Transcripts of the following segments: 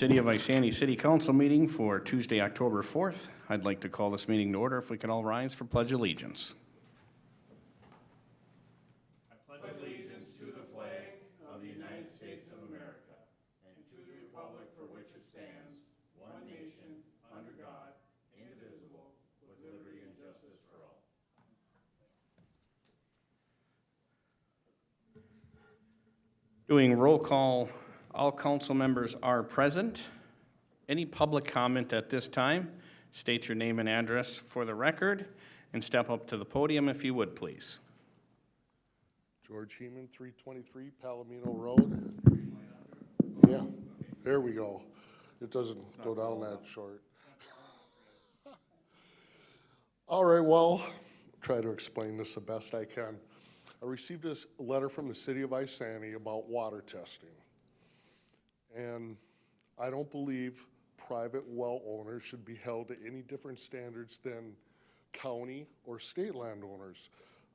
City of Isani City Council meeting for Tuesday, October 4th. I'd like to call this meeting to order if we could all rise for pledge allegiance. I pledge allegiance to the flag of the United States of America and to the republic for which it stands, one nation, under God, indivisible, with liberty and justice for all. Doing roll call. All council members are present. Any public comment at this time? State your name and address for the record and step up to the podium if you would, please. George Heeman, 323 Palomino Road. Yeah, there we go. It doesn't go down that short. All right, well, try to explain this the best I can. I received this letter from the city of Isani about water testing. And I don't believe private well owners should be held to any different standards than county or state landowners.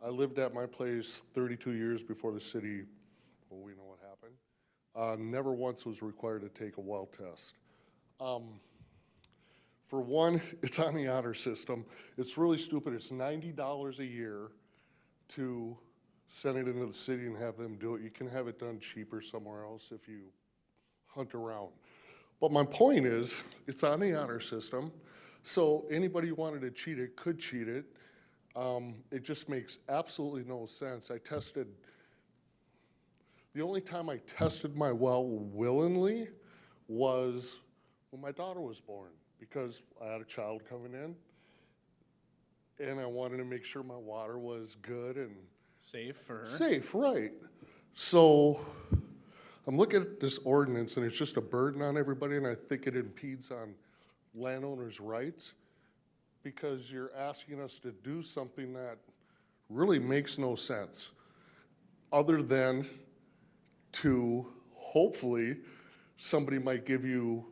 I lived at my place 32 years before the city, well, we know what happened. Never once was required to take a well test. For one, it's on the honor system. It's really stupid. It's $90 a year to send it into the city and have them do it. You can have it done cheaper somewhere else if you hunt around. But my point is, it's on the honor system, so anybody who wanted to cheat it could cheat it. It just makes absolutely no sense. The only time I tested my well willingly was when my daughter was born, because I had a child coming in, and I wanted to make sure my water was good and Safe for her. safe, right. So I'm looking at this ordinance, and it's just a burden on everybody, and I think it impedes on landowners' rights, because you're asking us to do something that really makes no sense, other than to, hopefully, somebody might give you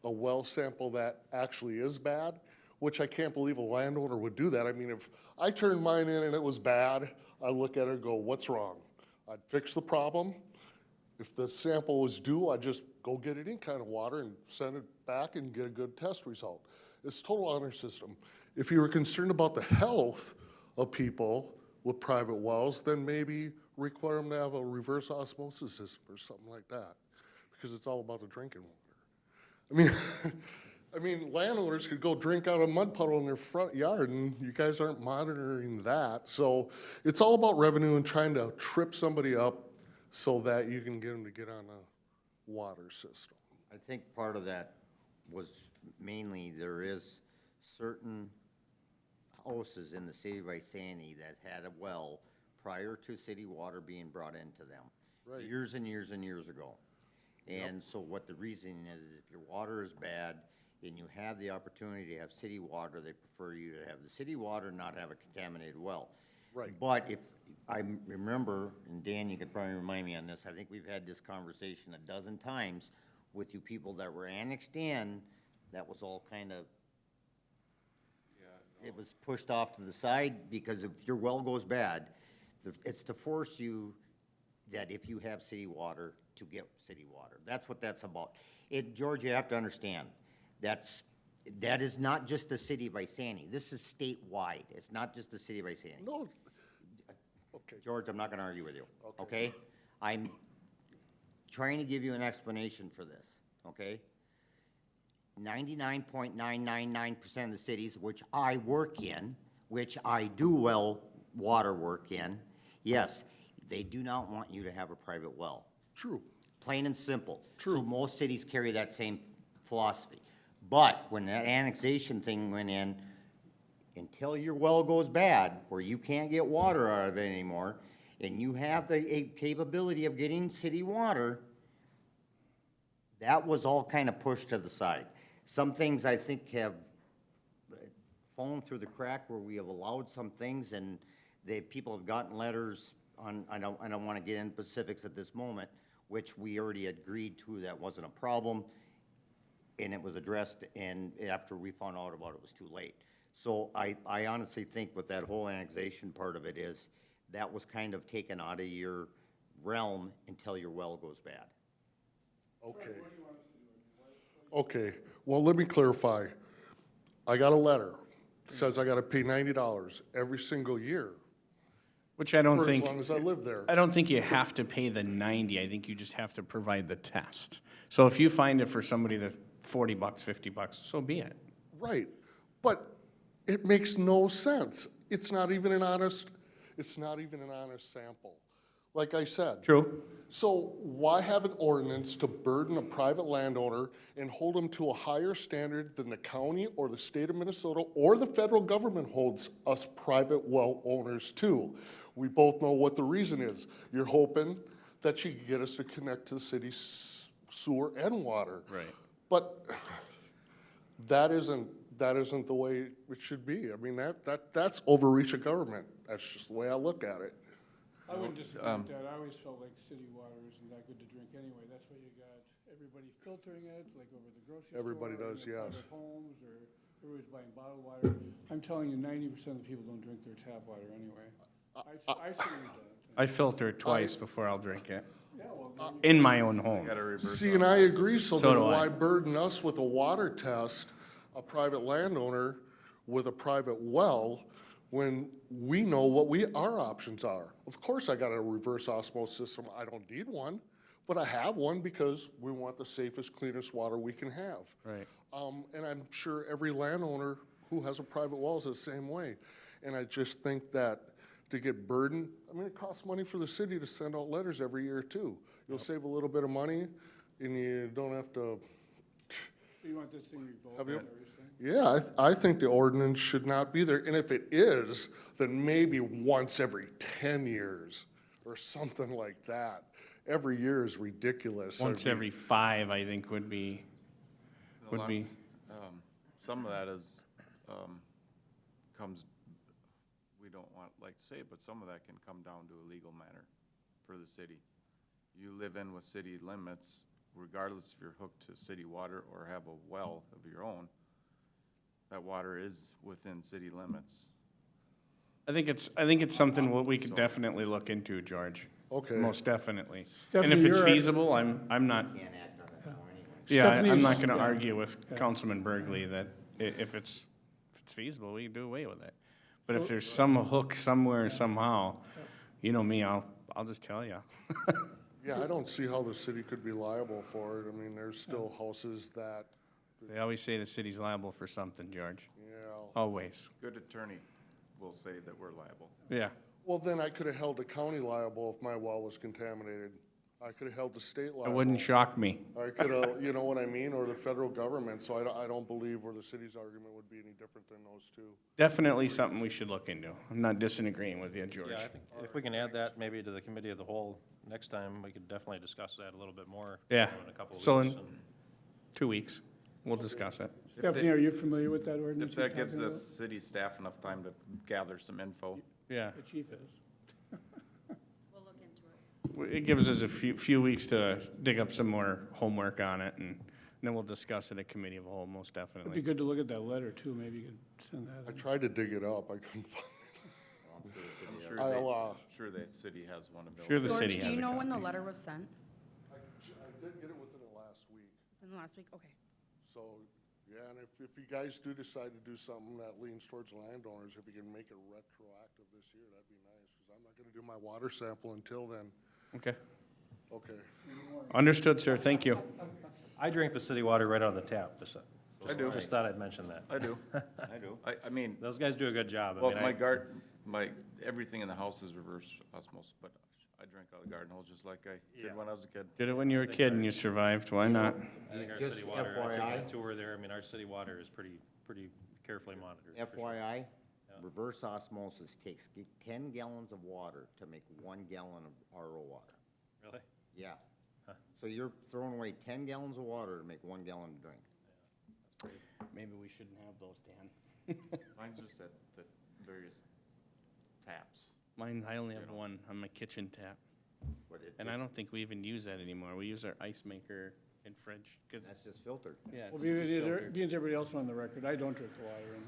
a well sample that actually is bad, which I can't believe a landowner would do that. I mean, if I turned mine in and it was bad, I look at it and go, what's wrong? I'd fix the problem. If the sample was due, I'd just go get it in kind of water and send it back and get a good test result. It's total honor system. If you were concerned about the health of people with private wells, then maybe require them to have a reverse osmosis system or something like that, because it's all about the drinking water. I mean, landowners could go drink out a mud puddle in their front yard, and you guys aren't monitoring that. So it's all about revenue and trying to trip somebody up so that you can get them to get on a water system. I think part of that was mainly there is certain houses in the city of Isani that had a well prior to city water being brought into them. Right. Years and years and years ago. And so what the reasoning is if your water is bad and you have the opportunity to have city water, they prefer you to have the city water, not have a contaminated well. Right. But if I remember, and Dan, you could probably remind me on this, I think we've had this conversation a dozen times with you people that were annexed in, that was all kind of, it was pushed off to the side, because if your well goes bad, it's to force you that if you have city water, to get city water. That's what that's about. George, you have to understand, that is not just the city of Isani. This is statewide. It's not just the city of Isani. No. Okay. George, I'm not gonna argue with you, Okay. okay? I'm trying to give you an explanation for this, okay? 99.999% of the cities which I work in, which I do well water work in, yes, they do not want you to have a private well. True. Plain and simple. True. So most cities carry that same philosophy. But when that annexation thing went in, until your well goes bad, where you can't get water out of it anymore, and you have the capability of getting city water, that was all kind of pushed to the side. Some things I think have fallen through the crack where we have allowed some things, and people have gotten letters on, I don't want to get into specifics at this moment, which we already agreed to that wasn't a problem, and it was addressed, and after we found out about it, it was too late. So I honestly think with that whole annexation part of it is, that was kind of taken out of your realm until your well goes bad. Okay. Okay, well, let me clarify. I got a letter, says I gotta pay $90 every single year Which I don't for as think, long as I live there. I don't think you have to pay the 90. I think you just have to provide the test. So if you find it for somebody that's $40, $50, so be it. Right, but it makes no sense. It's not even an honest sample, like I said. True. So why have an ordinance to burden a private landowner and hold them to a higher standard than the county or the state of Minnesota or the federal government holds us private well owners to? We both know what the reason is. You're hoping that you can get us to connect to the city's sewer and water. Right. But that isn't the way it should be. I mean, that's overreach of government. That's just the way I look at it. I wouldn't disagree with that. I always felt like city water isn't that good to drink anyway. That's why you got everybody filtering it, like over the grocery store. Everybody or in does, their yes. private homes, or everybody's buying bottled water. I'm telling you, 90% of the people don't drink their tap water anyway. I certainly don't. I filter it twice before I'll drink it, Yeah, well, in my own home. See, and I agree, so So then do I. why burden us with a water test, a private landowner with a private well, when we know what our options are? Of course, I got a reverse osmosis system, I don't need one, but I have one because we want the safest, cleanest water we can have. Right. And I'm sure every landowner who has a private well is the same way. And I just think that to get burdened, I mean, it costs money for the city to send out letters every year too. You'll save a little bit of money and you don't have to, so you want this thing revoked, Have is you- that what you're saying? yeah, I think the ordinance should not be there. And if it is, then maybe once every 10 years or something like that. Every year is ridiculous. Once every 5, I think, would be. Some of that is, comes, we don't want, like to say it, but some of that can come down to a legal matter for the city. You live in with city limits, regardless if you're hooked to city water or have a well of your own, that water is within city limits. I think it's something what we could definitely look into, George. Okay. Most definitely. And if Stephanie, it's you're a- feasible, I'm not, Can't act on that now anyway. yeah, I'm Stephanie's- not gonna yeah. argue with Councilman Burgley that if it's feasible, we can do away with it. But if there's some hook somewhere somehow, you know me, I'll just tell you. Yeah, I don't see how the city could be liable for it. I mean, there's still houses that, They always say the city's liable for something, George. yeah. Always. Good attorney will say that we're liable. Yeah. Well, then I could have held the county liable if my well was contaminated. I could have held the state It liable. wouldn't shock me. I could have, you know what I mean, or the federal government, so I don't believe where the city's argument would be any different than those two. Definitely something we should look into. I'm not disagreeing with you, George. Yeah, I think if we can add that maybe to the committee of the whole next time, we could definitely discuss that a little bit more. Yeah. In a couple of So weeks. in and- 2 weeks, we'll discuss it. Stephanie, are you familiar with that ordinance If you're that gives talking the city staff enough time to gather some info. Yeah. about? The chief is. We'll look into it. It gives us a few weeks to dig up some more homework on it, and then we'll discuss it at committee of the whole, most It'd be definitely. good to look at that letter too, maybe you could send that I in. tried to dig it up, I couldn't find I'm it. sure I'll, sure that city has one available. Sure the George, city do has you a know when the copy. letter was sent? I did get it within the last week. In the last week? Okay. So, yeah, and if you guys do decide to do something that leans towards landowners, if you can make it retroactive this year, that'd be nice, because I'm not gonna do my water sample until then. Okay. Okay. Understood, sir. Thank you. I drink the city water right out of the tap. I do. Just thought I'd mention that. I do, I do. I mean, Those guys do a good job. I well, mean, everything in the house is reverse osmosis, but I drank out of the garden hose just like I did when I was a kid. Did it when you were a kid and you survived. Why not? I think our Just city water, I FYI. took a tour there. I mean, our city water is pretty carefully monitored. for sure. FYI, reverse osmosis takes 10 gallons of water to make 1 gallon of RO water. Really? Yeah. So you're throwing away 10 gallons of water to make 1 gallon to drink. Maybe we shouldn't have those, Dan. Mine's just at the various taps. Mine, I only have one on my kitchen tap, But it, and I don't think we even use that anymore. We use our ice maker and fridge, because, that's just filtered. yeah, Well, it's just filtered. being everybody else on the record, I don't drink the water, and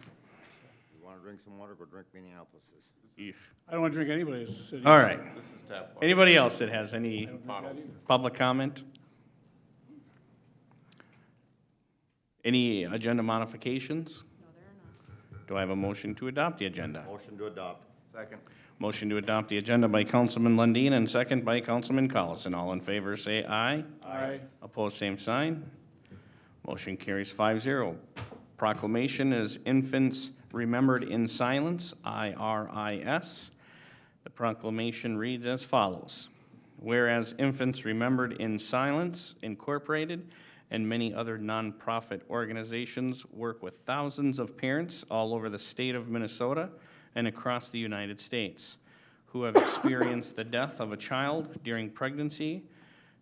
You wanna drink some water, go drink Minneapolis's. Eesh. I don't want to drink anybody's city. All right. This is tap water. Anybody else that has any I don't drink that either. public comment? Any agenda modifications? No, there are not. Do I have a motion to adopt the agenda? Motion to adopt. Second. Motion to adopt the agenda by Councilman Lundin and second by Councilman Collison. All in favor, say aye. Aye. Opposed, same sign. Motion carries 5-0. Proclamation is Infants Remembered in Silence, IRIS. The proclamation reads as follows. Whereas Infants Remembered in Silence Incorporated and many other nonprofit organizations work with thousands of parents all over the state of Minnesota and across the United States who have experienced the death of a child during pregnancy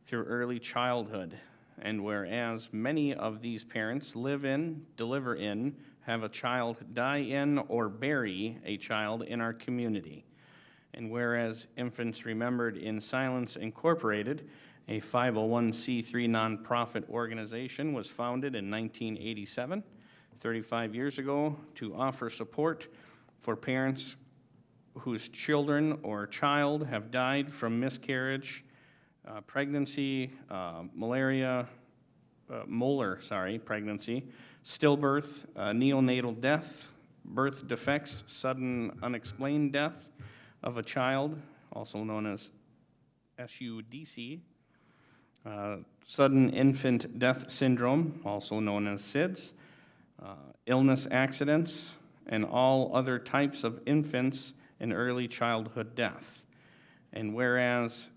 through early childhood. And whereas many of these parents live in, deliver in, have a child die in, or bury a child in our community. And whereas Infants Remembered in Silence Incorporated, a 501c3 nonprofit organization, was founded in 1987, 35 years ago, to offer support for parents whose children or child have died from miscarriage, pregnancy, pregnancy, stillbirth, neonatal death, birth defects, sudden unexplained death of a child, also known as SUDC, sudden infant death syndrome, also known as SIDS, illness accidents, and all other types of infants and early childhood death. And whereas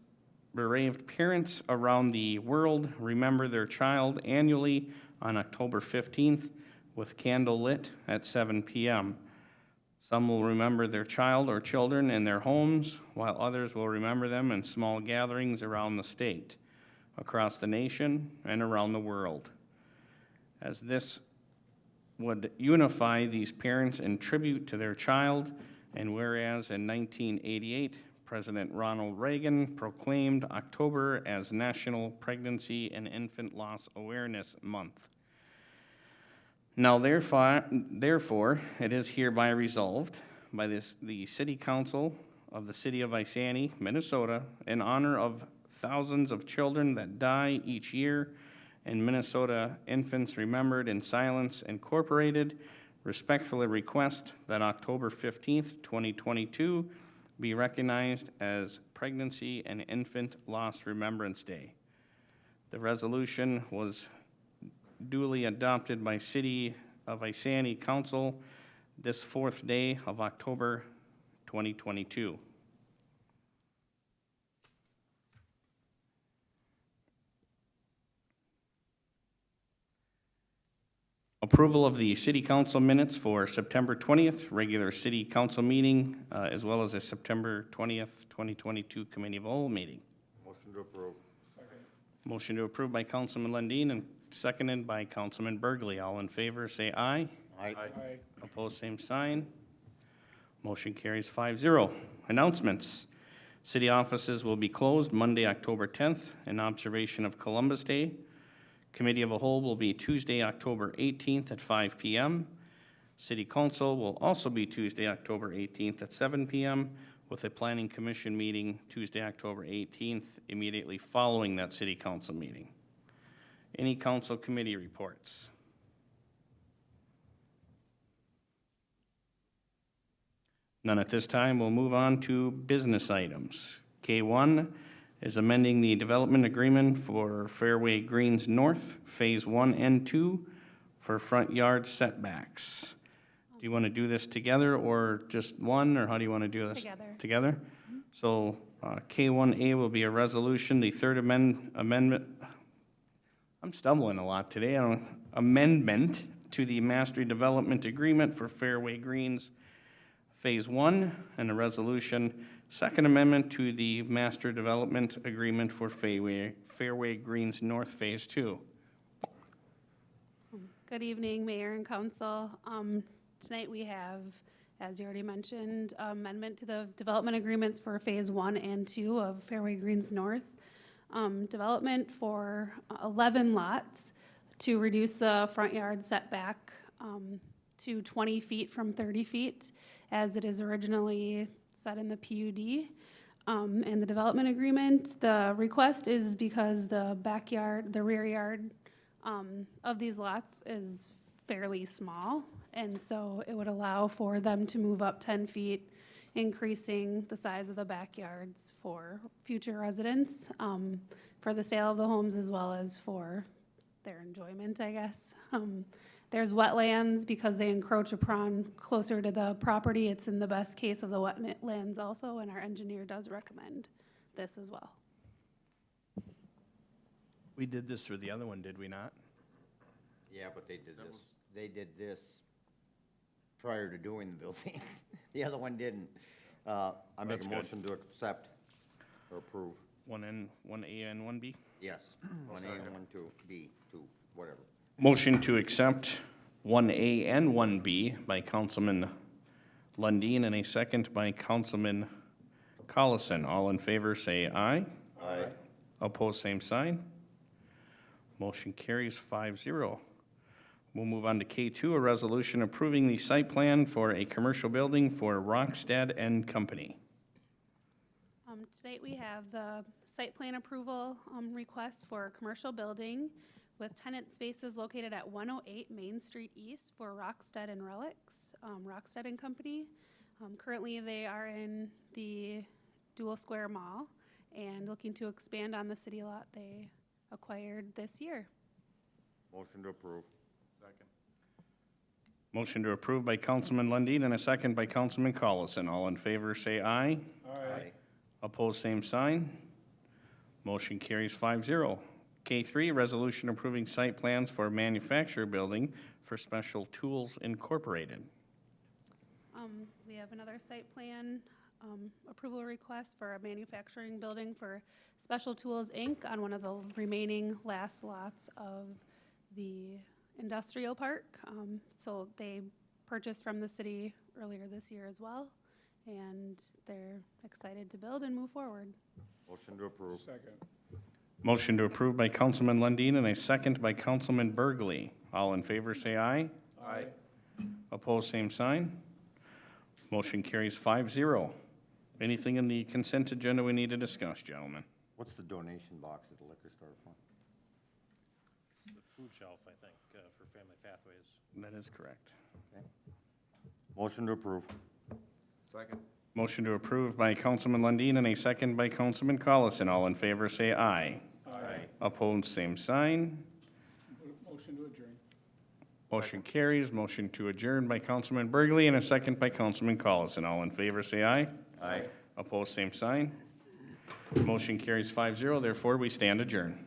bereaved parents around the world remember their child annually on October 15th with candle lit at 7 p.m. Some will remember their child or children in their homes, while others will remember them in small gatherings around the state, across the nation, and around the world. As this would unify these parents in tribute to their child, and whereas in 1988, President Ronald Reagan proclaimed October as National Pregnancy and Infant Loss Awareness Month. Now therefore, it is hereby resolved by the City Council of the City of Isani, Minnesota, in honor of thousands of children that die each year, and Minnesota Infants Remembered in Silence Incorporated respectfully request that October 15th, 2022 be recognized as Pregnancy and Infant Loss Remembrance Day. The resolution was duly adopted by City of Isani Council this 4th day of October 2022. Approval of the city council minutes for September 20th, regular city council meeting, as well as a September 20th, 2022 committee of the whole meeting. Motion to approve. Motion to approve by Councilman Lundin and seconded by Councilman Burgley. All in favor, say aye. Aye. Aye. Opposed, same sign. Motion carries 5-0. Announcements. City offices will be closed Monday, October 10th in observation of Columbus Day. Committee of the whole will be Tuesday, October 18th at 5 p.m. City Council will also be Tuesday, October 18th at 7 p.m. with a Planning Commission meeting Tuesday, October 18th, immediately following that City Council meeting. Any council committee reports? None at this time. We'll move on to business items. K1 is amending the development agreement for Fairway Greens North, Phase 1 and 2 for front yard setbacks. Do you want to do this together or just one, or how do you want to do this? Together. Together? So K1A will be a resolution, the third amendment, I'm stumbling a lot today, amendment to the Mastery Development Agreement for Fairway Greens Phase 1, and a resolution, second amendment to the Master Development Agreement for Fairway Greens North Phase 2. Good evening, Mayor and Council. Tonight we have, as you already mentioned, amendment to the development agreements for Phase 1 and 2 of Fairway Greens North. Development for 11 lots to reduce the front yard setback to 20 feet from 30 feet, as it is originally set in the PUD. And the development agreement, the request is because the backyard, the rear yard of these lots is fairly small, and so it would allow for them to move up 10 feet, increasing the size of the backyards for future residents, for the sale of the homes as well as for their enjoyment, I guess. There's wetlands because they encroach upon closer to the property. It's in the best case of the wetlands also, and our engineer does recommend this as well. We did this for the other one, did we not? Yeah, but they did this prior to doing the building. The other one didn't. I make That's a good. motion to accept or approve. 1A and 1B? Yes, 1A and 1B, 2, whatever. Motion to accept 1A and 1B by Councilman Lundin and a second by Councilman Collison. All in favor, say aye. Aye. Opposed, same sign. Motion carries 5-0. We'll move on to K2, a resolution approving the site plan for a commercial building for Rockstead and Company. Tonight we have the site plan approval request for a commercial building with tenant spaces located at 108 Main Street East for Rockstead and Relics, Rockstead and Company. Currently, they are in the Dual Square Mall and looking to expand on the city lot they acquired this year. Motion to approve. Second. Motion to approve by Councilman Lundin and a second by Councilman Collison. All in favor, say aye. Aye. Opposed, same sign. Motion carries 5-0. K3, resolution approving site plans for manufacturer building for Special Tools Incorporated. We have another site plan approval request for a manufacturing building for Special Tools, Inc. on one of the remaining last lots of the industrial park. So they purchased from the city earlier this year as well, and they're excited to build and move forward. Motion to approve. Second. Motion to approve by Councilman Lundin and a second by Councilman Burgley. All in favor, say aye. Aye. Opposed, same sign. Motion carries 5-0. Anything in the consent agenda we need to discuss, gentlemen? What's the donation box at the liquor store for? The food shelf, I think, for Family Pathways. That is correct. Motion to approve. Second. Motion to approve by Councilman Lundin and a second by Councilman Collison. All in favor, say aye. Aye. Opposed, same sign. Motion to adjourn. Motion carries. Motion to adjourn by Councilman Burgley and a second by Councilman Collison. All in favor, say aye. Aye. Opposed, same sign. Motion carries 5-0. Therefore, we stand adjourned.